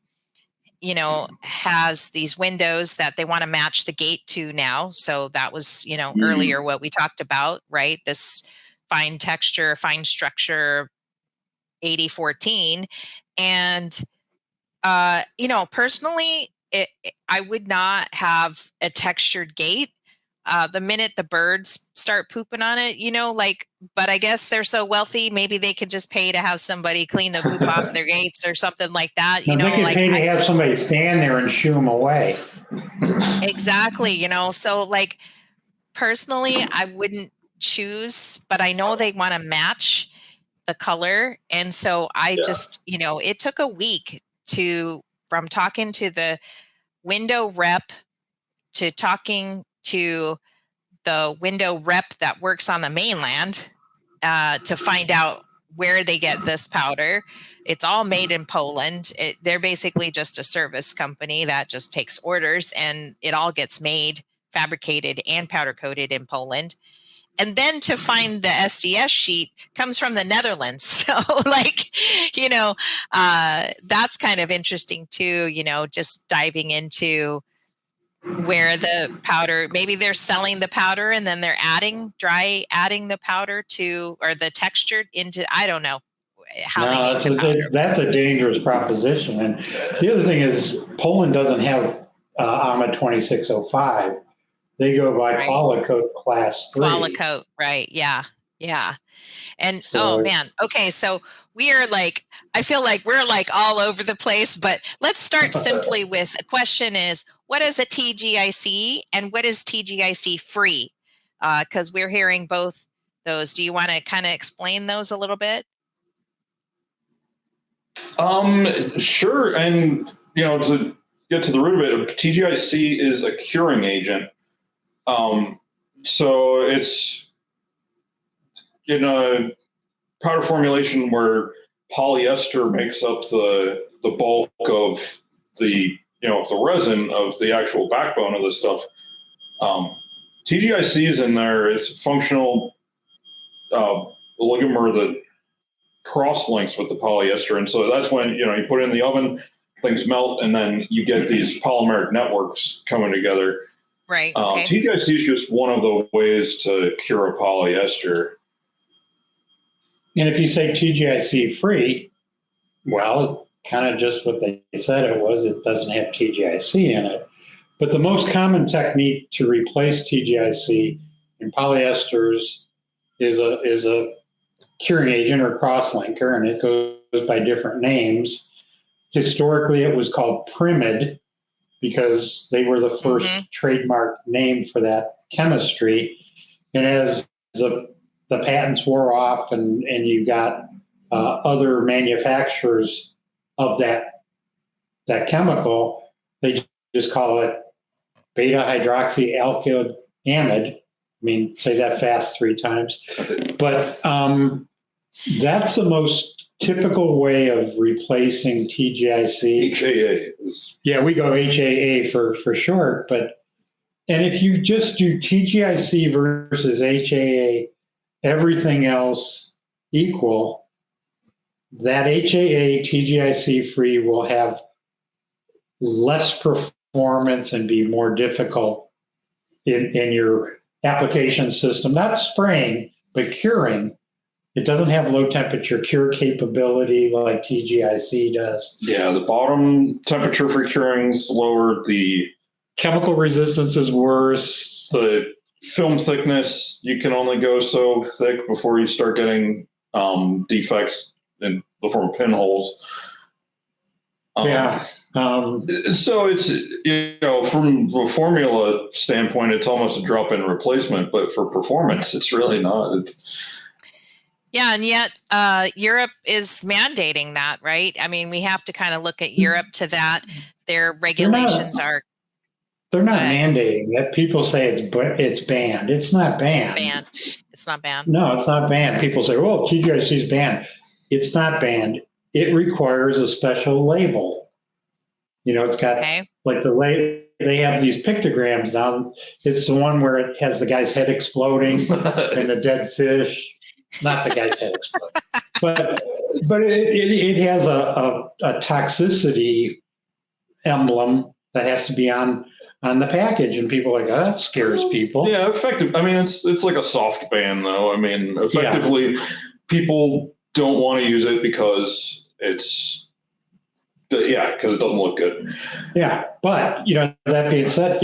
these windows that they want to match the gate to now. So that was, earlier what we talked about, right? This fine texture, fine structure, 80-14. And, personally, I would not have a textured gate. The minute the birds start pooping on it, but I guess they're so wealthy, maybe they could just pay to have somebody clean the poop off their gates or something like that. They could pay to have somebody stand there and shoo them away. Exactly. So personally, I wouldn't choose, but I know they want to match the color. And so I just, it took a week from talking to the window rep to talking to the window rep that works on the mainland to find out where they get this powder. It's all made in Poland. They're basically just a service company that just takes orders, and it all gets made, fabricated, and powder coated in Poland. And then to find the SDS sheet comes from the Netherlands. So that's kind of interesting too, just diving into where the powder, maybe they're selling the powder and then they're adding the powder or the texture into, I don't know how they make the powder. That's a dangerous proposition. And the other thing is Poland doesn't have AMA 2605. They go by Qualicoat Class 3. Qualicoat, right. Yeah. And oh man. Okay. So we are I feel like we're all over the place, but let's start simply with a question is, what is a TGIC and what is TGIC free? Because we're hearing both those. Do you want to kind of explain those a little bit? Sure. And, to get to the root of it, TGIC is a curing agent. So it's in a powder formulation where polyester makes up the bulk of the resin of the actual backbone of this stuff. TGIC is in there. It's functional ligament that cross links with the polyester. And so that's when, you put it in the oven, things melt, and then you get these polymeric networks coming together. Right. Okay. TGIC is just one of the ways to cure a polyester. And if you say TGIC free, well, kind of just what they said it was. It doesn't have TGIC in it. But the most common technique to replace TGIC in polyesters is a curing agent or crosslinker, and it goes by different names. Historically, it was called Primid because they were the first trademark name for that chemistry. And as the patents wore off and you got other manufacturers of that chemical, they just call it beta hydroxyalkyl amide. I mean, say that fast 3 times. But that's the most typical way of replacing TGIC. HAA. Yeah, we go HAA for short, but And if you just do TGIC versus HAA, everything else equal, that HAA TGIC free will have less performance and be more difficult in your application system, not spraying, but curing. It doesn't have low temperature cure capability like TGIC does. Yeah, the bottom temperature for curing is lower. The Chemical resistance is worse. the film thickness, you can only go so thick before you start getting defects in the form of pinholes. So it's, from the formula standpoint, it's almost a drop-in replacement, but for performance, it's really not. Yeah, and yet Europe is mandating that, right? I mean, we have to kind of look at Europe to that. Their regulations are. They're not mandating that. People say it's banned. It's not banned. It's not banned. No, it's not banned. People say, "Oh, TGIC is banned." It's not banned. It requires a special label. It's got like the label. They have these pictograms now. It's the one where it has the guy's head exploding and the dead fish. Not the guy's head exploding, but it has a toxicity emblem that has to be on the package, and people are like, oh, that scares people. Yeah, effective. I mean, it's like a soft ban, though. I mean, effectively, people don't want to use it because because it doesn't look good. Yeah, but that being said,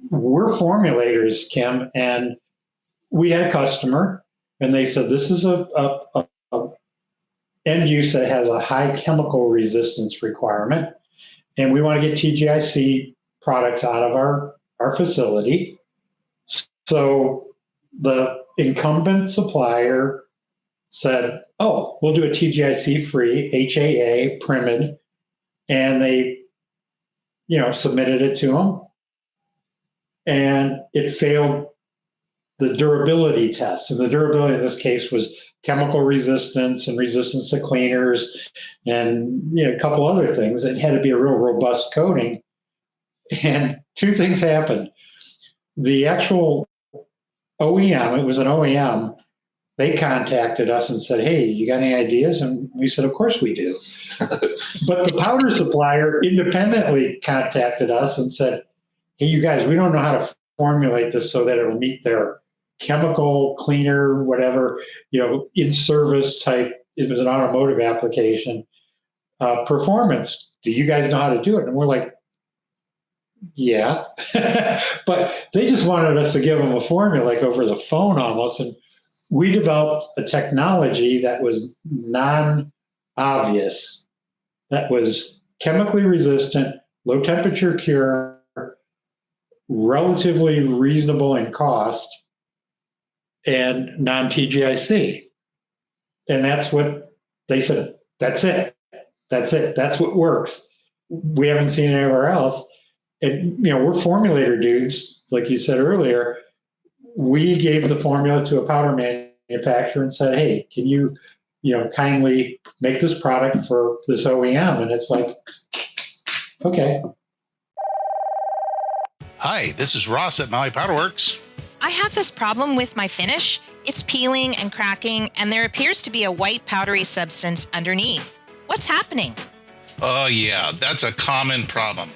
we're formulators, Kim, and we had a customer, and they said this is a end use that has a high chemical resistance requirement, and we want to get TGIC products out of our facility. So the incumbent supplier said, oh, we'll do a TGIC free HAA primid, and they submitted it to them, and it failed the durability test. And the durability in this case was chemical resistance and resistance to cleaners and a couple other things. It had to be a real robust coating. And two things happened. The actual OEM, it was an OEM, they contacted us and said, hey, you got any ideas? And we said, of course we do. But the powder supplier independently contacted us and said, hey, you guys, we don't know how to formulate this so that it'll meet their chemical cleaner, whatever, in service type. It was an automotive application performance. Do you guys know how to do it? And we're like, yeah. But they just wanted us to give them a formula like over the phone almost. And we developed a technology that was non-obvious, that was chemically resistant, low temperature cure, relatively reasonable in cost, and non-TGIC. And that's what they said. That's it. That's what works. We haven't seen it anywhere else. And, we're formulator dudes, like you said earlier. We gave the formula to a powder manufacturer and said, hey, can you, kindly make this product for this OEM? And it's like, okay. Hi, this is Ross at Maui Powder Works. I have this problem with my finish. It's peeling and cracking, and there appears to be a white powdery substance underneath. What's happening? Oh yeah, that's a common problem.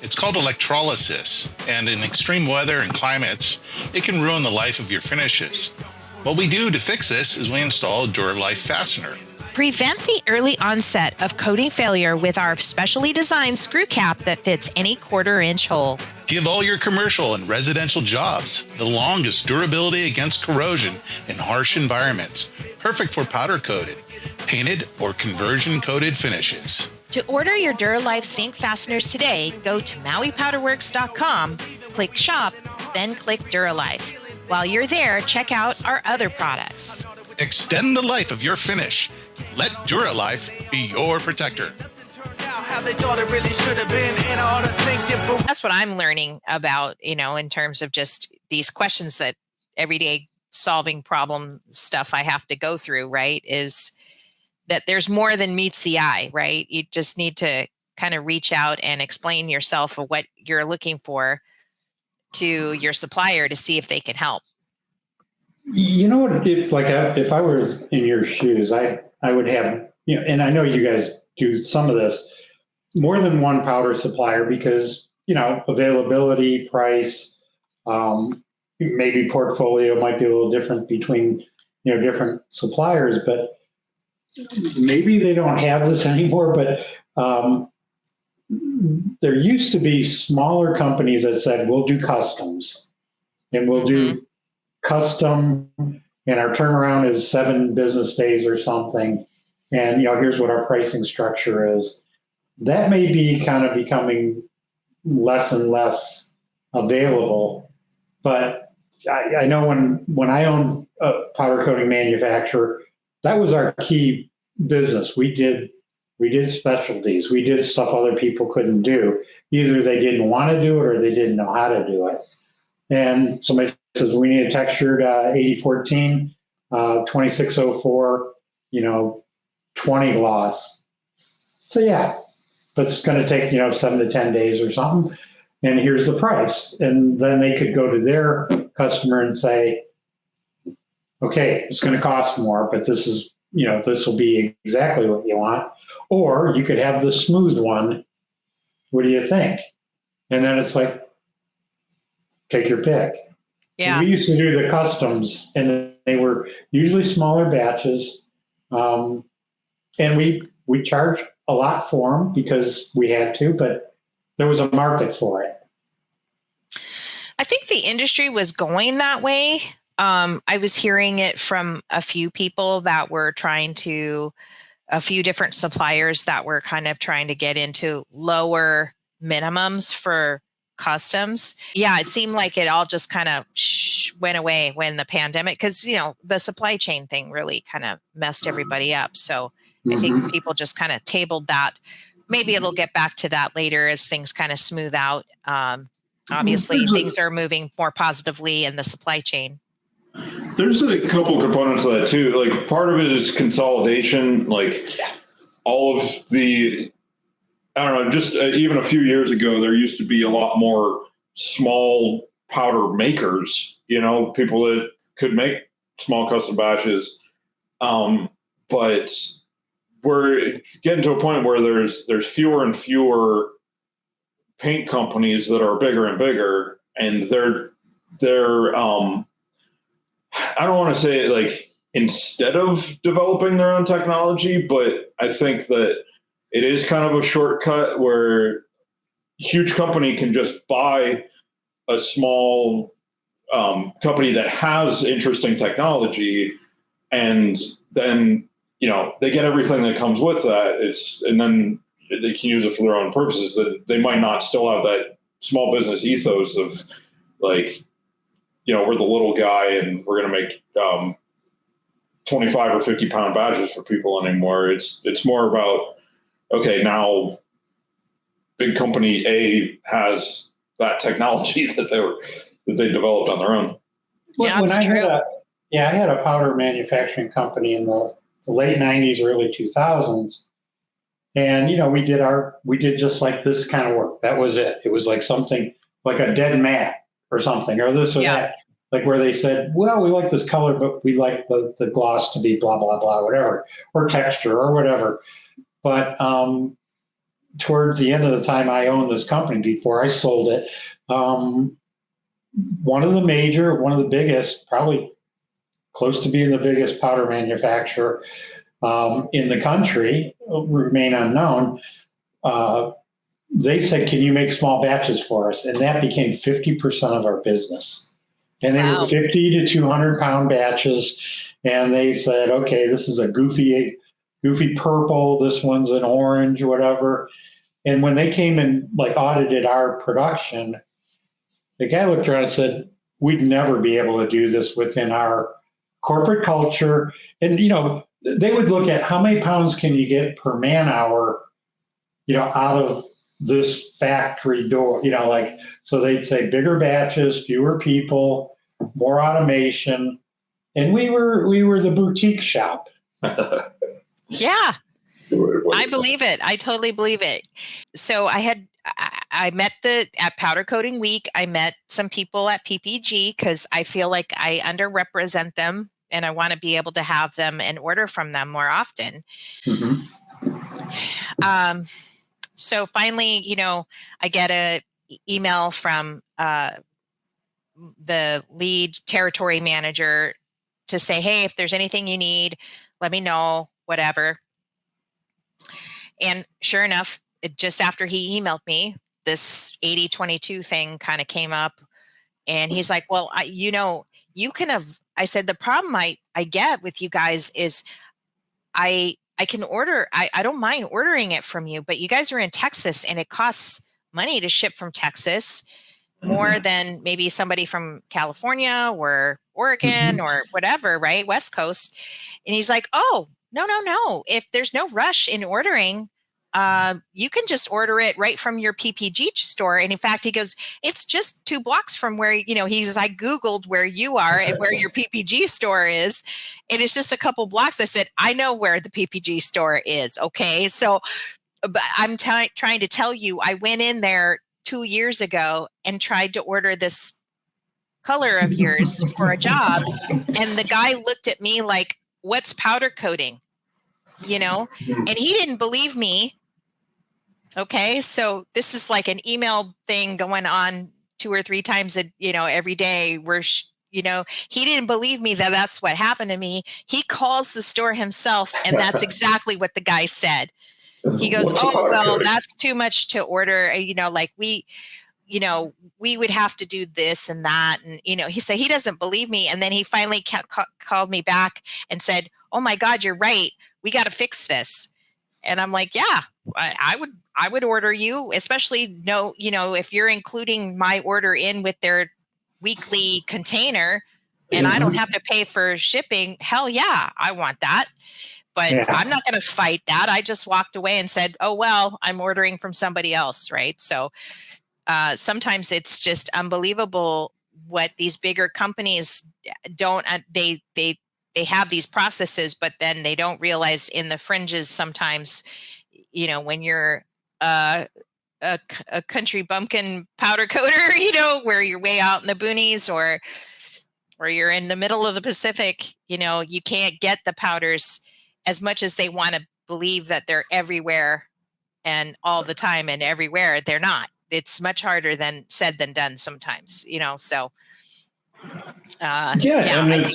It's called electrolysis, and in extreme weather and climates, it can ruin the life of your finishes. What we do to fix this is we install a DuraLife fastener. Prevent the early onset of coating failure with our specially designed screw cap that fits any 1/4-inch hole. Give all your commercial and residential jobs the longest durability against corrosion in harsh environments, perfect for powder coated, painted, or conversion coated finishes. To order your DuraLife sink fasteners today, go to MauiPowderworks.com, click shop, then click DuraLife. While you're there, check out our other products. Extend the life of your finish. Let DuraLife be your protector. That's what I'm learning about, in terms of just these questions that everyday solving problem stuff I have to go through, right? Is that there's more than meets the eye, right? You just need to kind of reach out and explain yourself of what you're looking for to your supplier to see if they can help. You know what? If I was in your shoes, I would have, and I know you guys do some of this, more than one powder supplier because, availability, price, maybe portfolio might be a little different between, different suppliers, but maybe they don't have this anymore, but there used to be smaller companies that said, we'll do customs and we'll do custom, and our turnaround is 7 business days or something. And, here's what our pricing structure is. That may be kind of becoming less and less available. But I know when I owned a powder coating manufacturer, that was our key business. We did specialties. We did stuff other people couldn't do. Either they didn't want to do it or they didn't know how to do it. And somebody says, we need a textured 8014, 2604, 20 gloss. So yeah, but it's going to take, 7 to 10 days or something. And here's the price. And then they could go to their customer and say, okay, it's going to cost more, but this is, this will be exactly what you want. Or you could have the smooth one. What do you think? And then it's like, take your pick. Yeah. We used to do the customs, and they were usually smaller batches. And we charge a lot for them because we had to, but there was a market for it. I think the industry was going that way. I was hearing it from a few people that were a few different suppliers that were kind of trying to get into lower minimums for customs. Yeah, it seemed like it all just kind of went away when the pandemic, because, the supply chain thing really kind of messed everybody up. So I think people just kind of tabled that. Maybe it'll get back to that later as things kind of smooth out. Obviously, things are moving more positively in the supply chain. There's a couple components of that too. Like part of it is consolidation. Like all of the, I don't know, just even a few years ago, there used to be a lot more small powder makers, people that could make small custom batches. But we're getting to a point where there's fewer and fewer paint companies that are bigger and bigger, and they're I don't want to say like instead of developing their own technology, but I think that it is kind of a shortcut where a huge company can just buy a small company that has interesting technology, and then they get everything that comes with that. And then they can use it for their own purposes. That they might not still have that small business ethos of like, we're the little guy and we're going to make 25 or 50 pound batches for people anymore. It's more about, okay, now big company A has that technology that they developed on their own. Yeah, that's true. I had a powder manufacturing company in the late 90s, early 2000s. And, we did just like this kind of work. That was it. It was like something like a dead mat or something, or this or that. Like where they said, well, we like this color, but we like the gloss to be blah, blah, blah, whatever, or texture or whatever. But towards the end of the time I owned this company before I sold it, one of the biggest, probably close to being the biggest powder manufacturer in the country, remain unknown, they said, can you make small batches for us? And that became 50% of our business. And they were 50 to 200 pound batches. And they said, okay, this is a goofy purple. This one's an orange, whatever. And when they came and like audited our production, the guy looked around and said, we'd never be able to do this within our corporate culture. And, they would look at how many pounds can you get per man hour, out of this factory door, so they'd say bigger batches, fewer people, more automation. And we were the boutique shop. Yeah, I believe it. I totally believe it. So I had I met at Powder Coating Week. I met some people at PPG because I feel like I underrepresent them and I want to be able to have them and order from them more often. Mm-hmm. So finally, I get a email from the lead territory manager to say, hey, if there's anything you need, let me know, whatever. And sure enough, just after he emailed me, this 80-22 thing kind of came up. And he's like, well, you can have, I said, the problem I get with you guys is I can order, I don't mind ordering it from you, but you guys are in Texas and it costs money to ship from Texas more than maybe somebody from California or Oregon or whatever, right? West Coast. And he's like, oh, no. If there's no rush in ordering, you can just order it right from your PPG store. And in fact, he goes, it's just 2 blocks from where, he's, I Googled where you are and where your PPG store is. And it's just a couple blocks. I said, I know where the PPG store is. Okay. So but I'm trying to tell you, I went in there 2 years ago and tried to order this color of yours for a job. And the guy looked at me like, what's powder coating? And he didn't believe me. Okay. So this is like an email thing going on 2 or 3 times, every day where, he didn't believe me that that's what happened to me. He calls the store himself. And that's exactly what the guy said. He goes, well, that's too much to order. Like we would have to do this and that. And, he said he doesn't believe me. And then he finally called me back and said, oh my God, you're right. We got to fix this. And I'm like, yeah, I would order you, especially if you're including my order in with their weekly container and I don't have to pay for shipping. Hell yeah, I want that. But I'm not going to fight that. I just walked away and said, oh, well, I'm ordering from somebody else. Right. So sometimes it's just unbelievable what these bigger companies don't. They have these processes, but then they don't realize in the fringes sometimes, when you're a country bumpkin powder coater, where you're way out in the boonies or you're in the middle of the Pacific, you can't get the powders as much as they want to believe that they're everywhere and all the time and everywhere. They're not. It's much harder than said than done sometimes, so. And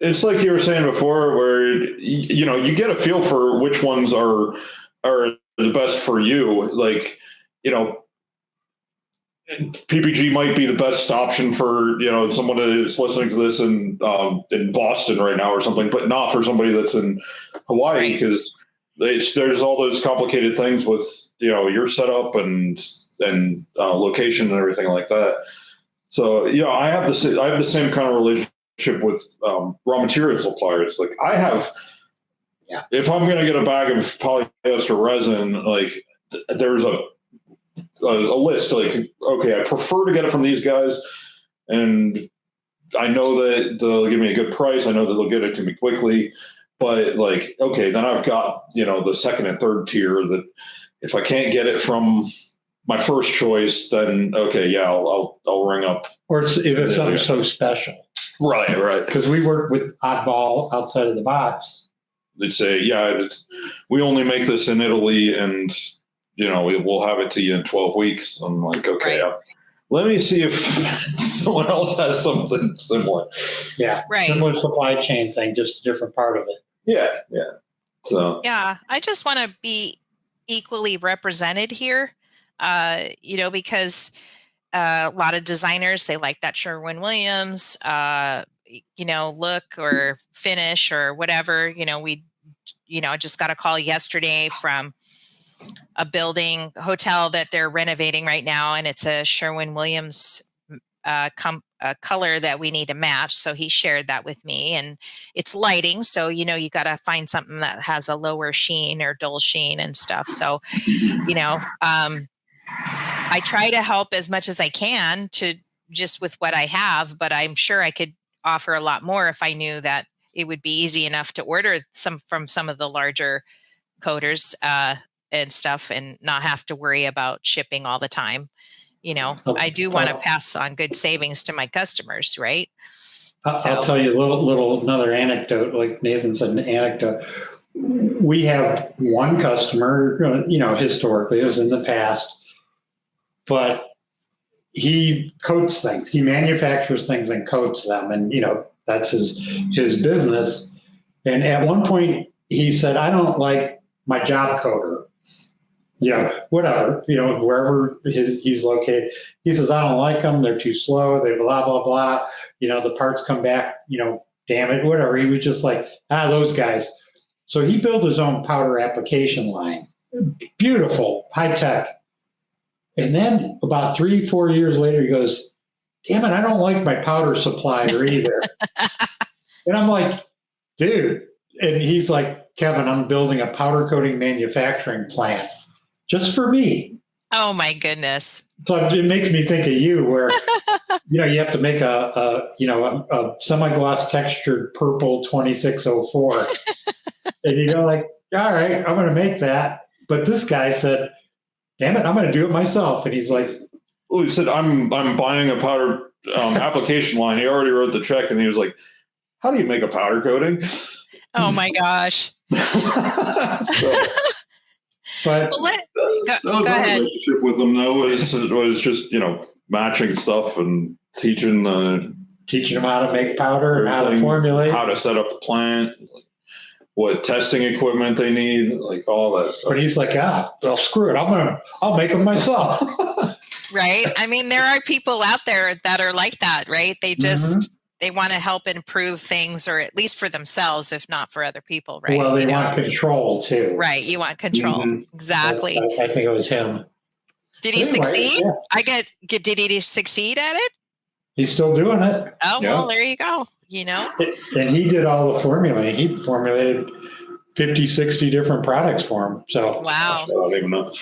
it's like you were saying before where, you get a feel for which ones are the best for you. Like, PPG might be the best option for, someone that is listening to this in Boston right now or something, but not for somebody that's in Hawaii because there's all those complicated things with, your setup and location and everything like that. So, I have the same kind of relationship with raw material suppliers. Like I have, if I'm going to get a bag of polyester resin, like there's a list, like, okay, I prefer to get it from these guys. And I know that they'll give me a good price. I know that they'll get it to me quickly, but like, okay, then I've got, the second and third tier that if I can't get it from my first choice, then okay, yeah, I'll ring up. Or if it's something so special. Right. Because we work with oddball outside of the box. They'd say, we only make this in Italy and, we'll have it to you in 12 weeks. I'm like, okay, let me see if someone else has something similar. Yeah. Right. Similar supply chain thing, just a different part of it. Yeah. So. Yeah. I just want to be equally represented here, because a lot of designers, they like that Sherwin-Williams, look or finish or whatever. I just got a call yesterday from a hotel that they're renovating right now, and it's a Sherwin-Williams color that we need to match. So he shared that with me, and it's lighting. So, you got to find something that has a lower sheen or dull sheen and stuff. So, I try to help as much as I can to just with what I have, but I'm sure I could offer a lot more if I knew that it would be easy enough to order from some of the larger coaters. and stuff and not have to worry about shipping all the time. You know, I do want to pass on good savings to my customers, right? I'll tell you a little another anecdote, like Nathan said, an anecdote. We have one customer, you know, historically, it was in the past, but he coats things. He manufactures things and coats them. And, you know, that's his business. And at one point he said, I don't like my job coder. You know, whatever, you know, wherever he's located. He says, I don't like them. They're too slow. They blah, blah, blah. You know, the parts come back, you know, damn it, whatever. He was just like, those guys. So he built his own powder application line. Beautiful, high tech. And then about 3-4 years later, he goes, damn it, I don't like my powder supplier either. And I'm like, dude. And he's like, Kevin, I'm building a powder coating manufacturing plant just for me. Oh my goodness. So it makes me think of you where, you know, you have to make a semi-gloss textured purple 2604. And you go like, all right, I'm going to make that. But this guy said, damn it, I'm going to do it myself. And he's like, well, he said, I'm buying a powder application line. He already wrote the check, and he was like, how do you make a powder coating? Oh my gosh. But that was our relationship with them, though, was just, you know, matching stuff and teaching them how to make powder and how to formulate, how to set up the plant, what testing equipment they need, like all that stuff. But he's like, well, screw it. I'll make them myself. Right. I mean, there are people out there that are like that, right? They just, they want to help improve things, or at least for themselves, if not for other people, right? Well, they want control too. Right. You want control. Exactly. I think it was him. Did he succeed? Yeah. Did he succeed at it? He's still doing it. Oh, yeah. Well, there you go. You know, and he did all the formulating. He formulated 50, 60 different products for him. So wow. I don't even know.